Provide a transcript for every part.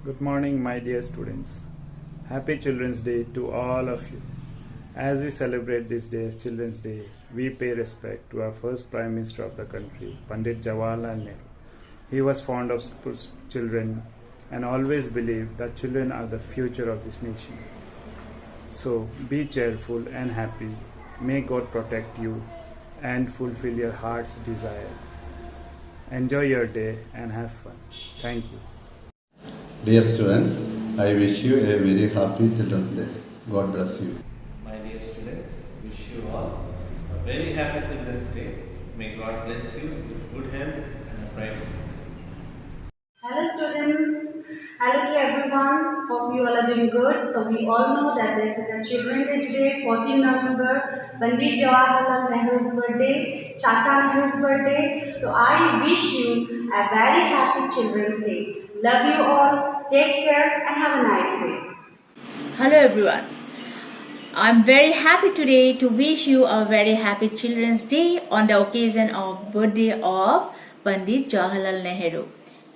Good morning, my dear students. Happy Children's Day to all of you. As we celebrate this day as Children's Day, we pay respect to our first Prime Minister of the country, Pandit Jawaharlal Nehru. He was fond of children and always believed that children are the future of this nation. So be cheerful and happy. May God protect you and fulfill your heart's desire. Enjoy your day and have fun. Thank you. Dear students, I wish you a very happy Children's Day. God bless you. My dear students, wish you all a very happy Children's Day. May God bless you with good health and a bright future. Hello students, hello to everyone, hope you all are doing good. So we all know that this is a Children's Day today, 14 November, Pandit Jawaharlal Nehru's birthday, Chacha Nehru's birthday. So I wish you a very happy Children's Day. Love you all, take care and have a nice day. Hello everyone. I'm very happy today to wish you a very happy Children's Day on the occasion of birthday of Pandit Jawaharlal Nehru.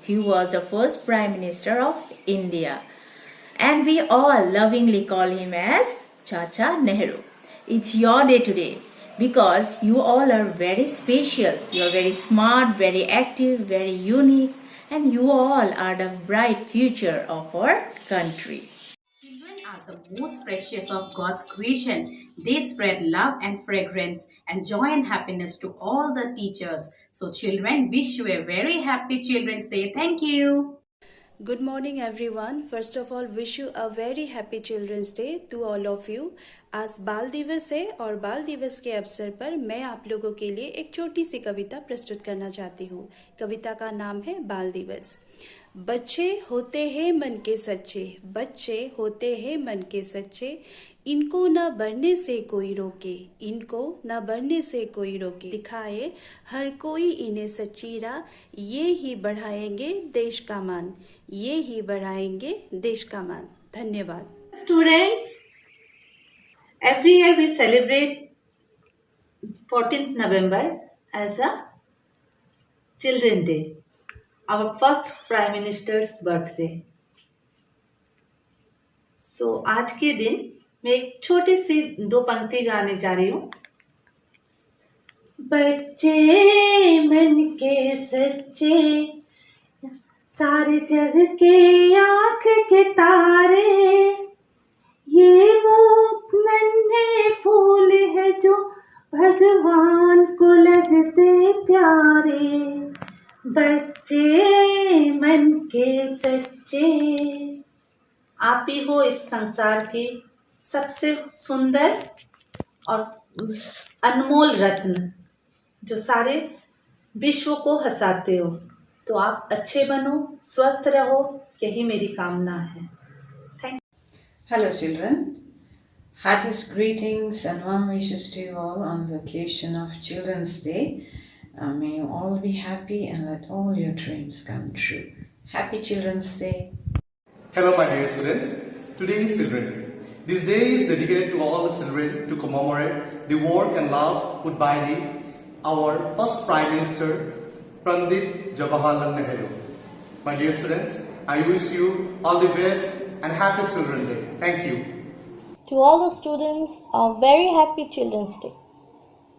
He was the first Prime Minister of India and we all lovingly call him as Chacha Nehru. It's your day today because you all are very special. You are very smart, very active, very unique, and you all are the bright future of our country. Children are the most precious of God's creation. They spread love and fragrance and joy and happiness to all the teachers. So children, wish you a very happy Children's Day. Thank you. Good morning everyone. First of all, wish you a very happy Children's Day to all of you. आज बाल दिवस है और बाल दिवस के अवसर पर मैं आप लोगों के लिए एक छोटी सी कविता प्रस्तुत करना चाहती हूँ। कविता का नाम है बाल दिवस। बच्चे होते हैं मन के सच्चे, बच्चे होते हैं मन के सच्चे, इनको न बढ़ने से कोई रोके, इनको न बढ़ने से कोई रोके, दिखाए हर कोई इन्हें सच्ची राह, ये ही बढ़ाएंगे देश का मान, ये ही बढ़ाएंगे देश का मान। धन्यवाद। Students, every year we celebrate 14th November as a Children's Day, our first Prime Minister's birthday. So आज के दिन मैं एक छोटी सी दो पंक्ति गाने जा रही हूँ। बच्चे मन के सच्चे, सारे जग के आँख के तारे, ये वो नन्हे फूल है जो भगवान को लगते प्यारे। बच्चे मन के सच्चे, आप ही हो इस संसार की सबसे सुंदर और अनमोल रत्न, जो सारे विश्व को हंसाते हो। तो आप अच्छे बनो, स्वस्थ रहो, यही मेरी कामना है। Thank you. Hello children, heartiest greetings and warm wishes to you all on the occasion of Children's Day. May you all be happy and let all your dreams come true. Happy Children's Day. Hello my dear students, today is Children's Day. This day is dedicated to all the children to commemorate the work and love put by our first Prime Minister, Pandit Jawaharlal Nehru. My dear students, I wish you all the best and happy Children's Day. Thank you. To all the students, a very happy Children's Day.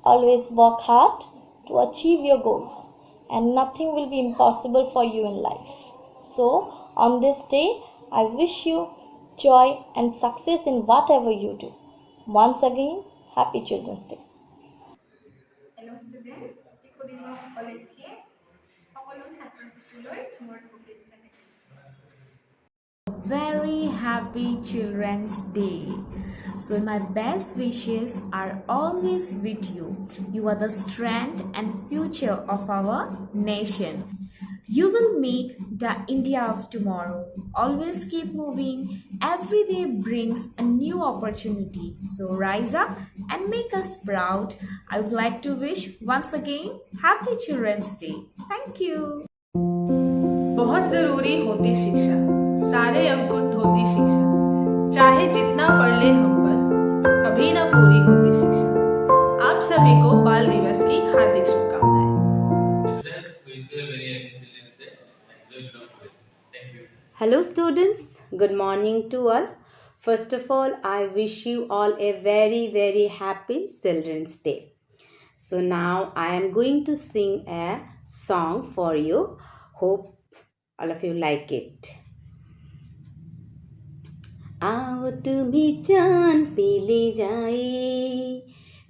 Always work hard to achieve your goals and nothing will be impossible for you in life. So, on this day, I wish you joy and success in whatever you do. Once again, happy Children's Day. Hello students, ikodimo kolekhe সকলো ছাত্ৰ-ছাত্ৰীলৈ মোৰ শুভেচ্ছা। Very happy Children's Day. So my best wishes are always with you. You are the strength and future of our nation. You will make the India of tomorrow. Always keep moving. Every day brings a new opportunity. So rise up and make us proud. I would like to wish once again Happy Children's Day. Thank you. बहुत जरूरी होती शिक्षा, सारे अवगुण होती शिक्षा, चाहे जितना पढ़ ले हम पर, कभी ना पूरी होती शिक्षा। आप सभी को बाल दिवस की हार्दिक शुभकामनाएं। Students, wish you a very happy Children's Day and enjoy your progress. Thank you. Hello students, good morning to all. First of all, I wish you all a very happy Children's Day. So now I am going to sing a song for you. Hope all of you like it. आओ तुम्हें जान पे ले जाए,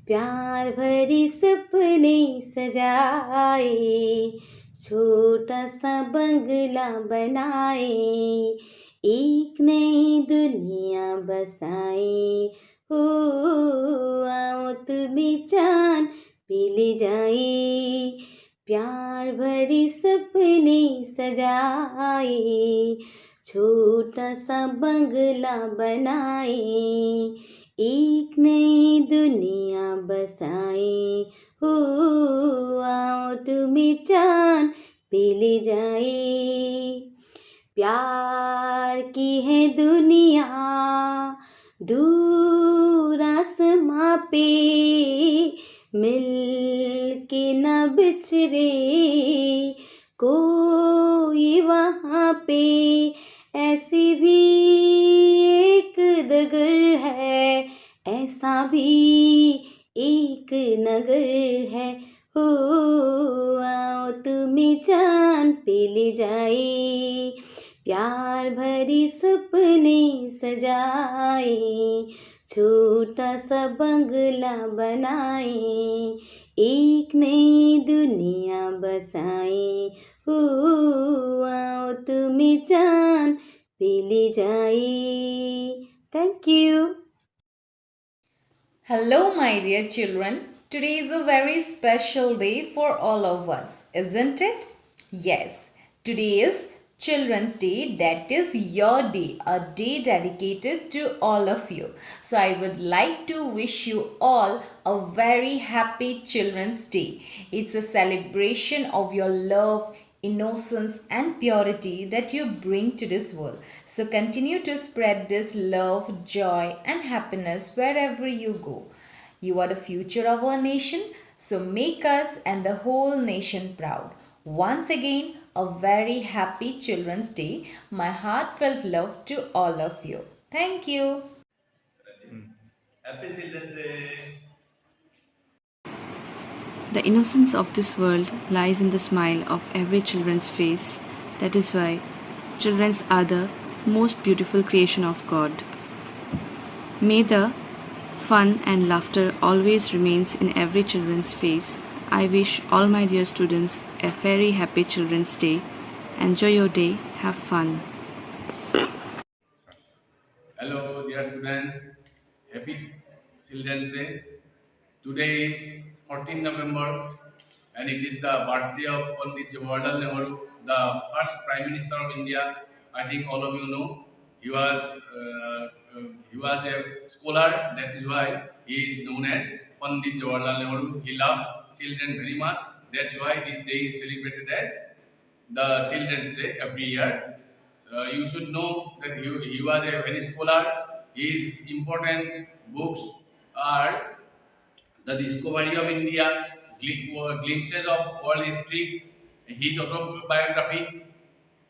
प्यार भरी सपने सजाए, छोटा सा बंगला बनाए, एक नई दुनिया बसाए। हो आओ तुम्हें जान पे ले जाए, प्यार भरी सपने सजाए, छोटा सा बंगला बनाए, एक नई दुनिया बसाए। हो आओ तुम्हें जान पे ले जाए। प्यार की है दुनिया दूर आसमां पे, मिल के न बिछड़े कोई वहाँ पे, ऐसी भी एक डगर है, ऐसा भी एक नगर है। हो आओ तुम्हें जान पे ले जाए, प्यार भरी सपने सजाए, छोटा सा बंगला बनाए, एक नई दुनिया बसाए। हो आओ तुम्हें जान पे ले जाए। Thank you. Hello, my dear children. Today is a very special day for all of us, isn't it? Yes, today is Children's Day, that is your day, a day dedicated to all of you. So I would like to wish you all a very happy Children's Day. It's a celebration of your love, innocence and purity that you bring to this world. So continue to spread this love, joy and happiness wherever you go. You are the future of our nation, so make us and the whole nation proud. Once again, a very happy Children's Day. My heartfelt love to all of you. Thank you. Happy Children's Day. The innocence of this world lies in the smile of every children's face. That is why children are the most beautiful creation of God. May the fun and laughter always remains in every children's face. I wish all my dear students a very happy Children's Day. Enjoy your day. Have fun. Hello dear students. Happy Children's Day. Today is 14 November and it is the birthday of Pandit Jawaharlal Nehru, the first Prime Minister of India. I think all of you know. He was a scholar, that is why he is known as Pandit Jawaharlal Nehru. He loved children very much. That's why this day is celebrated as the Children's Day every year. You should know that he was a very scholar. His important books are The Discovery of India, Glimpses of World History, his autobiography.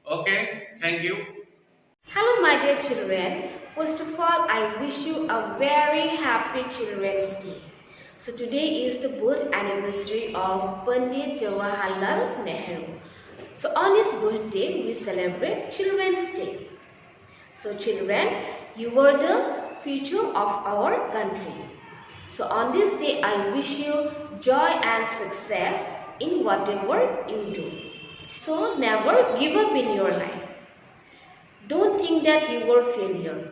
Okay, thank you. Hello my dear children. First of all, I wish you a very happy Children's Day. So today is the birth anniversary of Pandit Jawaharlal Nehru. So on his birthday, we celebrate Children's Day. So children, you are the future of our country. So on this day, I wish you joy and success in whatever you do. So never give up in your life. Don't think that you are failure.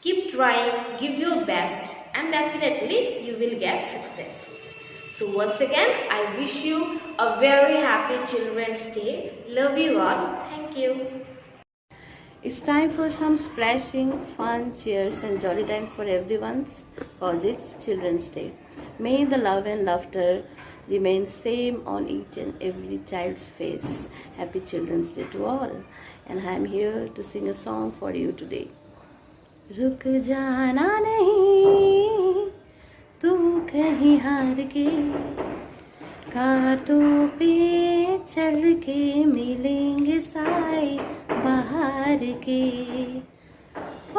Keep trying, give your best and definitely you will get success. So once again, I wish you a very happy Children's Day. Love you all. Thank you. It's time for some splashing, fun, cheers and jolly time for everyone cause it's Children's Day. May the love and laughter remain same on each and every child's face. Happy Children's Day to all. And I am here to sing a song for you today. रुक जाना नहीं तू कहीं हार के, कांटों पे चल के मिलेंगे साए बहार के।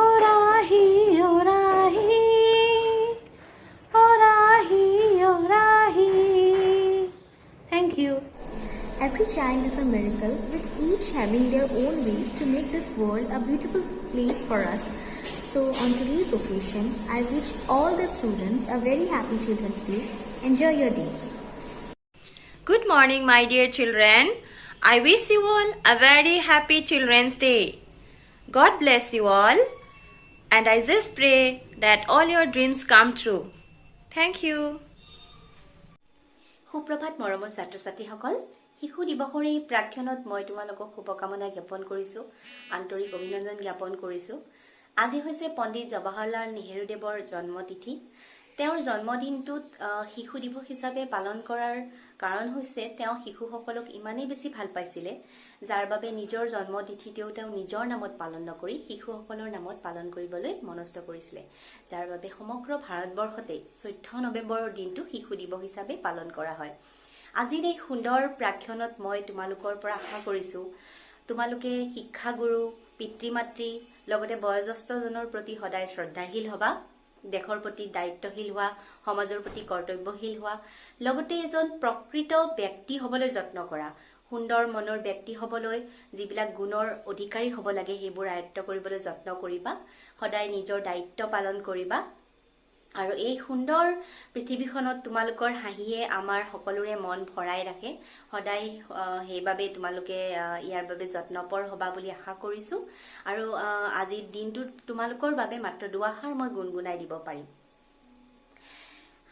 ओ राही ओ राही ओ राही ओ राही। Thank you. Every child is a miracle, with each having their own ways to make this world a beautiful place for us. So on today's occasion, I wish all the students a very happy Children's Day. Enjoy your day. Good morning, my dear children. I wish you all a very happy Children's Day. God bless you all, and I just pray that all your dreams come true. Thank you. সুপ্ৰভাত মৰমৰ ছাত্ৰ ছাত্ৰীসকল, শিশু দিৱসৰ এই প্ৰাক্ষণত মই তোমালোকক শুভকামনা জ্ঞাপন কৰিছোঁ, আন্তৰিক অভিনন্দন জ্ঞাপন কৰিছোঁ। আজি হৈছে পণ্ডিত জৱাহৰলাল নেহৰুদেৱৰ জন্মতিথি। তেওঁৰ জন্মদিনটোত শিশু দিৱস হিচাপে পালন কৰাৰ কাৰণ হৈছে তেওঁ শিশুসকলক ইমানেই বেছি ভাল পাইছিলে, যাৰ বাবে নিজৰ জন্মতিথিতেও তেওঁ নিজৰ নামত পালন নকৰি শিশুসকলৰ নামত পালন কৰিবলৈ মনস্থ কৰিছিলে, যাৰ বাবে সমগ্ৰ ভাৰতবৰ্ষতে 14 নৱেম্বৰৰ দিনটো শিশু দিৱস হিচাপে পালন কৰা হয়। আজিৰ এই সুন্দৰ প্ৰাক্ষণত মই তোমালোকৰ পৰা আশা কৰিছোঁ তোমালোকে শিক্ষাগুৰু, পিতৃ মাতৃ লগতে বয়োজ্যেষ্ঠজনৰ প্ৰতি সদায় শ্ৰদ্ধাশীল হবা, দেশৰ প্ৰতি দায়িত্বশীল হোৱা, সমাজৰ প্ৰতি কৰ্তব্যশীল হোৱা, লগতে এজন প্ৰকৃত ব্যক্তি হ'বলৈ যত্ন কৰা, সুন্দৰ মনৰ ব্যক্তি হ'বলৈ যিবিলাক গুণৰ অধিকাৰী হ'ব লাগে সেইবোৰ আয়ত্ব কৰিবলৈ যত্ন কৰিবা, সদায় নিজৰ দায়িত্ব পালন কৰিবা। আৰু এই সুন্দৰ পৃথিৱীখনত তোমালোকৰ হাঁহিয়ে আমাৰ সকলোৰে মন ভৰাই ৰাখে। সদায় সেইবাবে তোমালোকে ইয়াৰ বাবে যত্নপৰ হবা বুলি আশা কৰিছো। আৰু আজিৰ দিনটোত তোমালোকৰ বাবে মাত্ৰ দুআষাৰ মই গুণগুণাই দিব পাৰিম।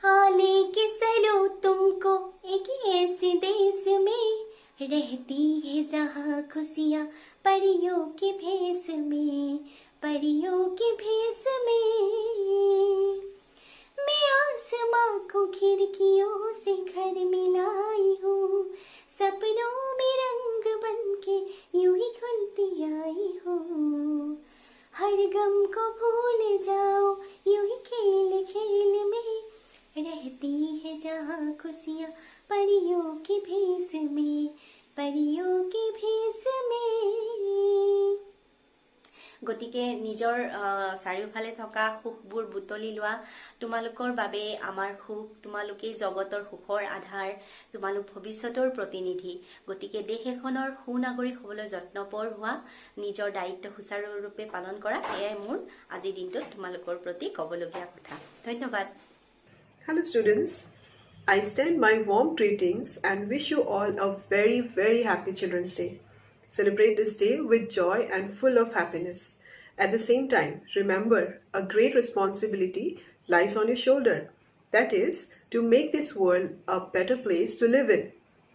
हाले के चलो तुमको एक ऐसे देश में, रहती है जहाँ खुशियाँ परियों के भेष में, परियों के भेष में। मैं आसमां को खिड़कियों से घर मिलाई हूँ, सपनों में रंग बन के यूं ही खुलती आई हूँ। हर गम को भूल जाओ यूं ही खेल खेल में, रहती है जहाँ खुशियाँ परियों के भेष में, परियों के भेष में। গতিকে নিজৰ চাৰিওফালে থকা সুখবোৰ বুটলি লোৱা। তোমালোকৰ বাবে আমাৰ সুখ, তোমালোকেই জগতৰ সুখৰ আধাৰ, তোমালোক ভৱিষ্যতৰ প্ৰতিনিধি। গতিকে দেশ এখনৰ সুনাগৰিক হ'বলৈ যত্নপৰ হোৱা, নিজৰ দায়িত্ব সুচাৰুৰূপে পালন কৰা, এয়াই মোৰ আজিৰ দিনটোত তোমালোকৰ প্ৰতি ক'বলগীয়া কথা। ধন্যবাদ। Hello students, I extend my warm greetings and wish you all a very, very happy Children's Day. Celebrate this day with joy and full of happiness. At the same time, remember, a great responsibility lies on your shoulder. That is, to make this world a better place to live in.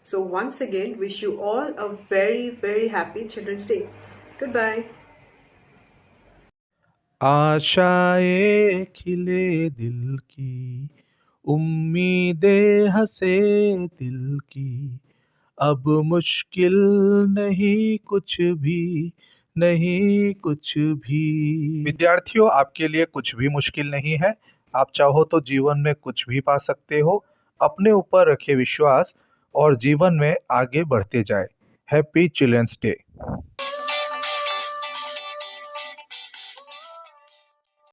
So once again, wish you all a very, very happy Children's Day. Goodbye. आशाएं खिले दिल की, उम्मीदें हंसे दिल की, अब मुश्किल नहीं कुछ भी, नहीं कुछ भी। विद्यार्थियों, आपके लिए कुछ भी मुश्किल नहीं है। आप चाहो तो जीवन में कुछ भी पा सकते हो। अपने ऊपर रखे विश्वास और जीवन में आगे बढ़ते जाए। Happy children's day.